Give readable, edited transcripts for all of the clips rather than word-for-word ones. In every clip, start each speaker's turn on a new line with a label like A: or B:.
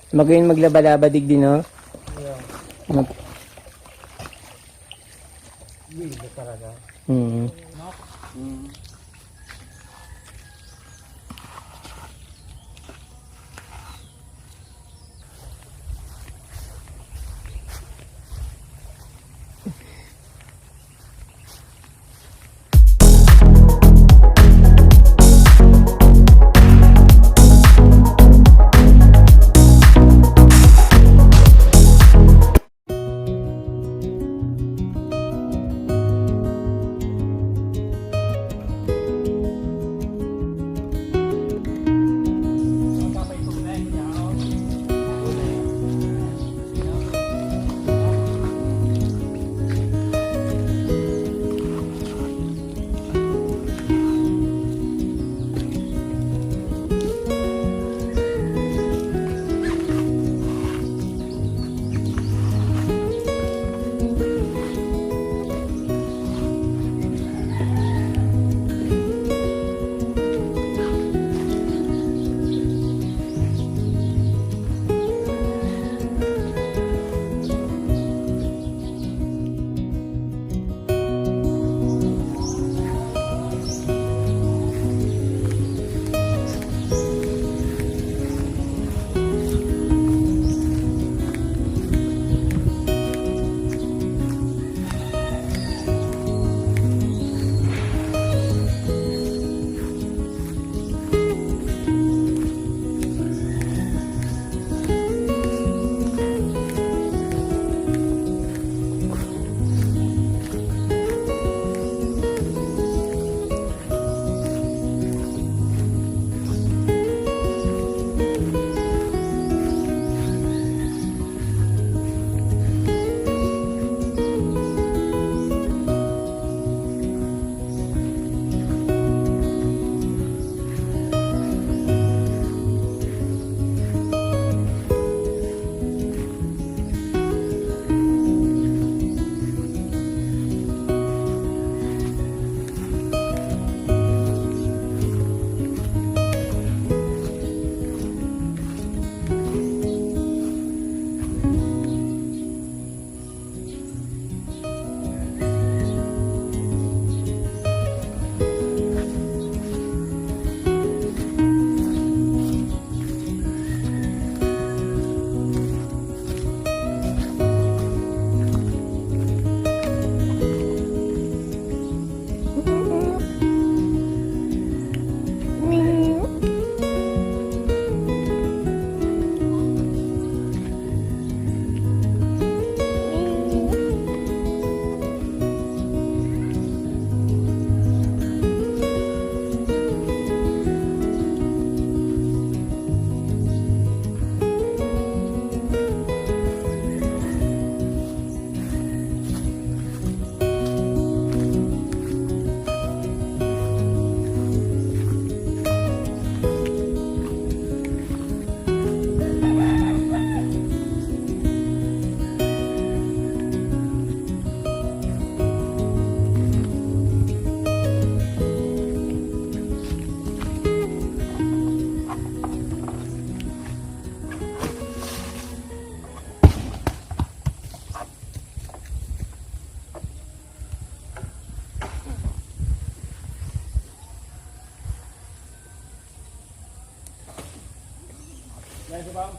A: Magayon maglaba-laba dig din, no?
B: Yeah.
A: Mag...
B: Hindi talaga.
A: Mm.
B: No? Đây cho bông.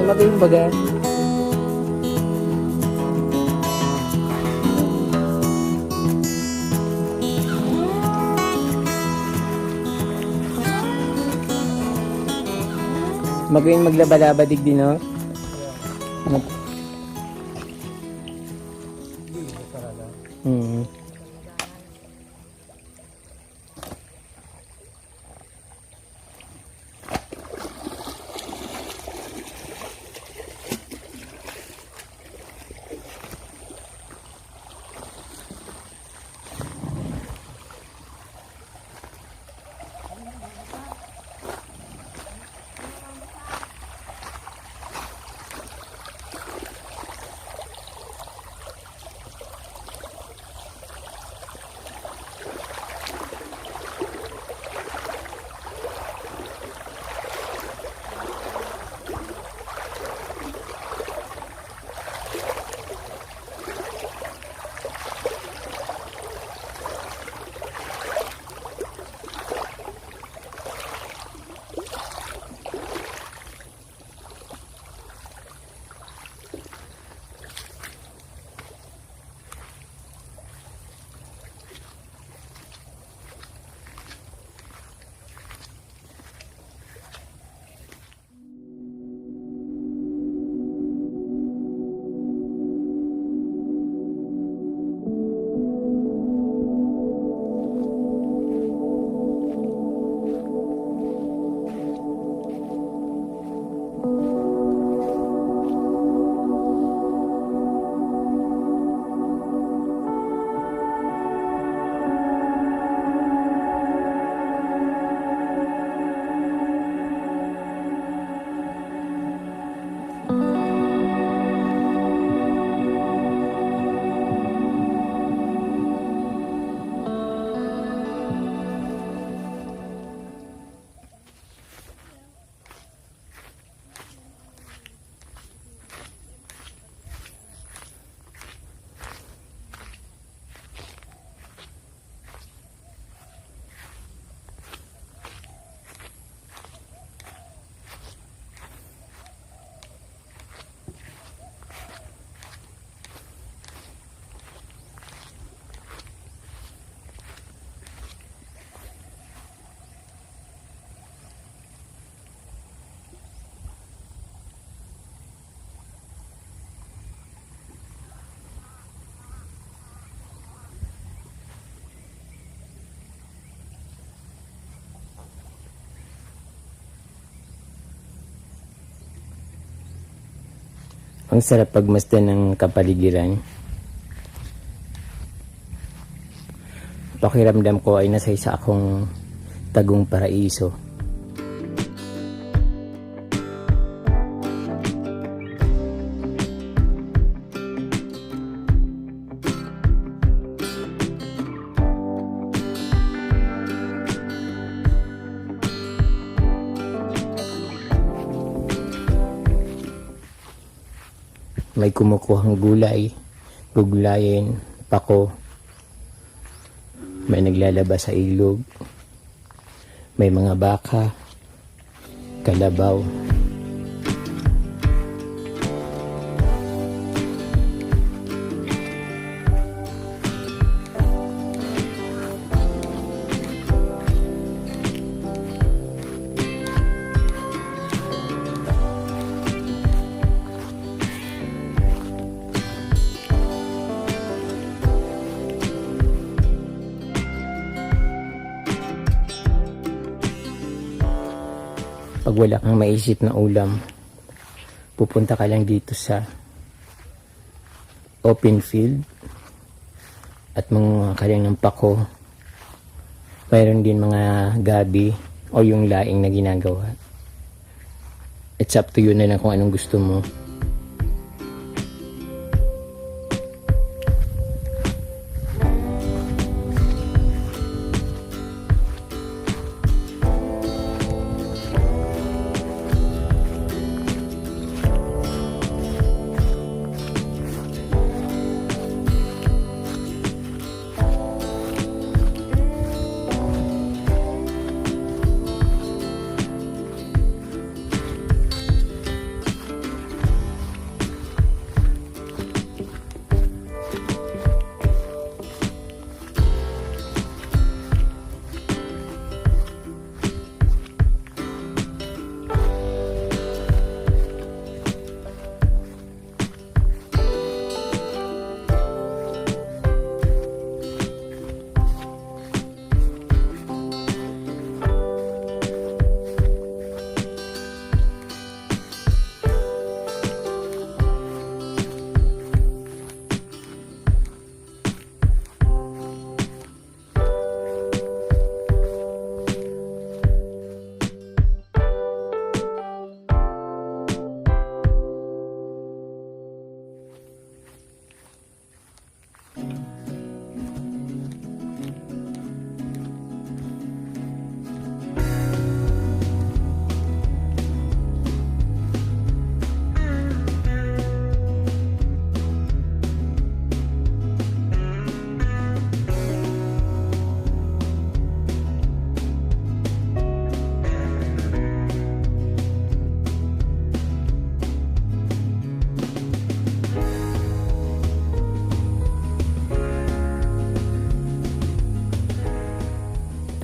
A: Magayong baga. Magayong maglaba-laba digdi, no?
B: Libo talaga.
A: Mm. Ang sarap pagmasdan ng kapaligiran. Pakiramdam ko ay nasa isa akong tagong paraiso. May kumukuhang gulay, gugulayin, pako. May naglalaba sa ilog. May mga baka, kalabaw. Pag wala kang maisip na ulam, pupunta ka lang dito sa open field at mga kalang ng pako. Mayroon din mga gabi o yung laing na ginagawa. It's up to you na lang kung anong gusto mo.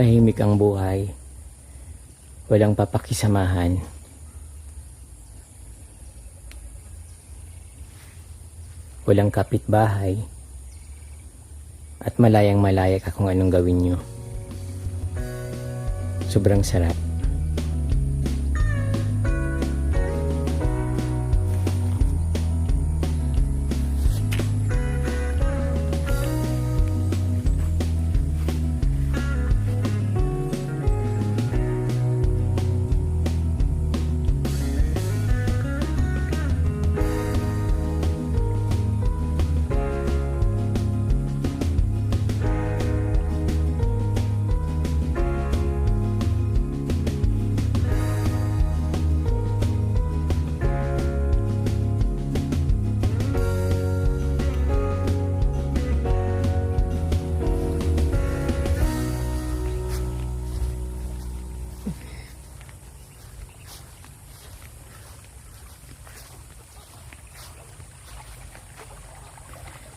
A: tahimik ang buhay. Walang papakisamahan. Walang kapitbahay. At malayang malaya ka kung anong gawin nyo. Sobrang sarap.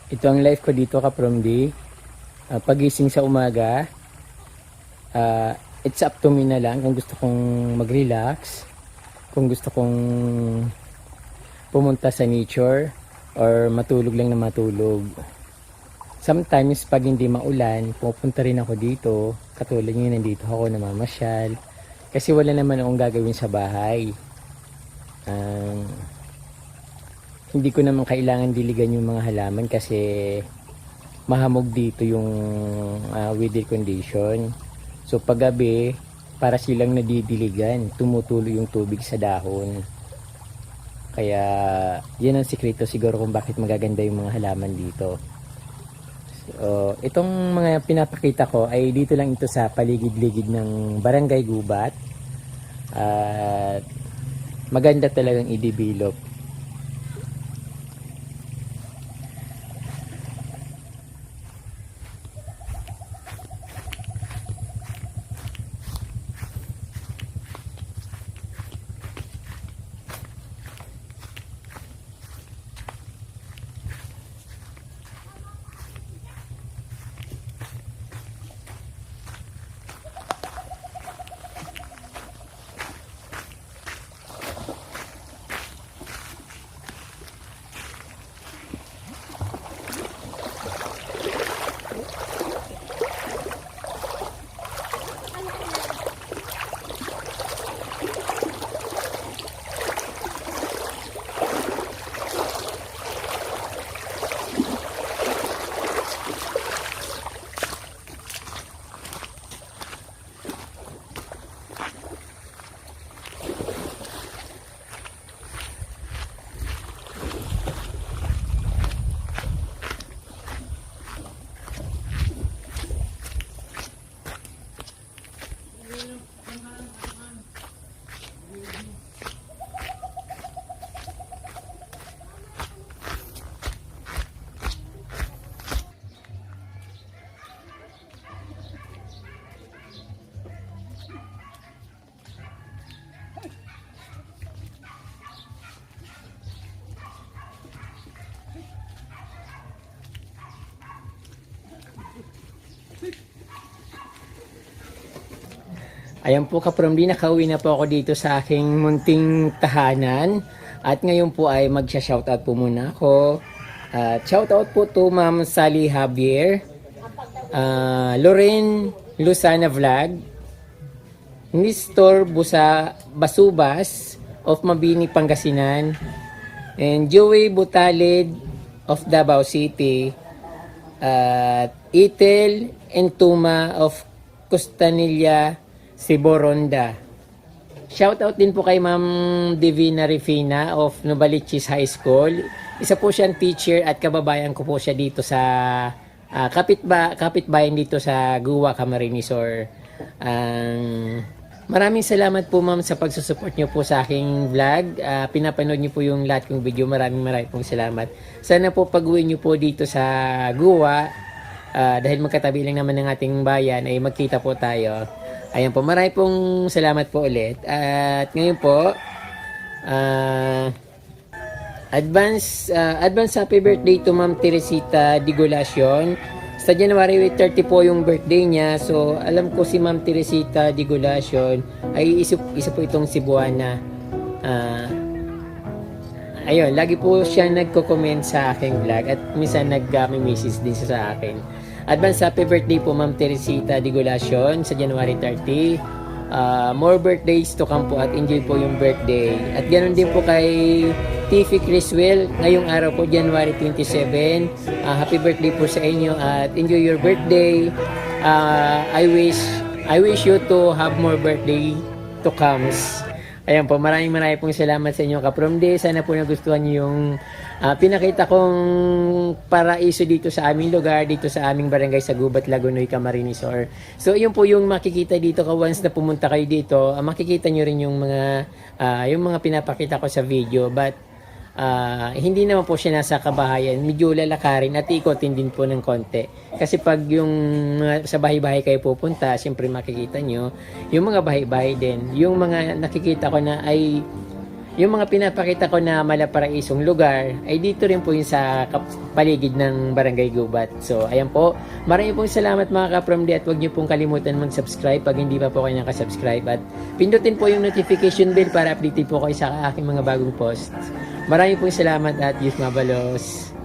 A: Ito ang life ko dito ka from D. Pagising sa umaga, it's up to me na lang kung gusto kong mag-relax, kung gusto kong pumunta sa nature, or matulog lang na matulog. Sometimes, pag hindi maulan, pupunta rin ako dito. Katulad ngayon, nandito ako namamasyal. Kasi wala naman akong gagawin sa bahay. Hindi ko naman kailangan diligan yung mga halaman kasi mahamog dito yung weather condition. So paggabi, para silang nadidiligan, tumutulo yung tubig sa dahon. Kaya yan ang sikreto siguro kung bakit magaganda yung mga halaman dito. So, itong mga pinapakita ko ay dito lang ito sa paligid-ligid ng Barangay Gubat. At maganda talagang i-develop. Ayan po ka-from D, nakauwi na po ako dito sa aking munting tahanan. At ngayon po ay magsha-shoutout po muna ako. Shoutout po to Ma'am Sally Javier, Lorraine Luzana Vlog, Nestor Basubas of Mabini, Pangasinan, and Joey Butalid of Davao City, at Itel Entuma of Costanilla, Siboronda. Shoutout din po kay Ma'am Divina Rifina of Novaliches High School. Isa po siyang teacher at kababayan ko po siya dito sa kapitbayan dito sa Guwa, Camarines Sur. Maraming salamat po ma'am sa pagsusupport niyo po sa aking vlog. Pinapanood niyo po yung lahat kong video. Maraming pong salamat. Sana po pag-uwi niyo po dito sa Guwa, dahil magkatabi lang naman ng ating bayan, ay magkita po tayo. Ayan po, maraming pong salamat po ulit. At ngayon po, advance happy birthday to Ma'am Teresita Digulacion Sa January 30 po yung birthday niya. So, alam ko si Ma'am Teresita Digulacion ay isa po itong Cebuana. Ayun, lagi po siya nagko-comment sa aking vlog at minsan nag-message din siya sa akin. Advance happy birthday po Ma'am Teresita Digulacion sa January 30. More birthdays to come po at enjoy po yung birthday. At ganoon din po kay Tiffy Criswell ngayong araw po January 27. Happy birthday po sa inyo at enjoy your birthday. I wish you to have more birthday to comes. Ayan po, maraming pong salamat sa inyo kapromde. Sana po nagustuhan niyo yung pinakita kong paraiso dito sa aming lugar, dito sa aming barangay sa Gubat, Lagunoy, Camarines Sur. So, yun po yung makikita dito once na pumunta kayo dito. Makikita nyo rin yung mga pinapakita ko sa video. But, hindi naman po siya nasa kabahayan. Medyo lalakarin at ikotin din po ng konti. Kasi pag yung sa bahay-bahay kayo pupunta, siyempre makikita nyo yung mga bahay-bahay din. Yung mga nakikita ko na ay yung mga pinapakita ko na malaparaisong lugar ay dito rin po yung sa paligid ng Barangay Gubat. So, ayan po. Maraming pong salamat mga kapromde at huwag niyo pong kalimutan mag-subscribe pag hindi pa po kayo nakasubscribe at pindutin po yung notification bell para updated po kayo sa aking mga bagong posts. Maraming pong salamat at Diyos mabalos.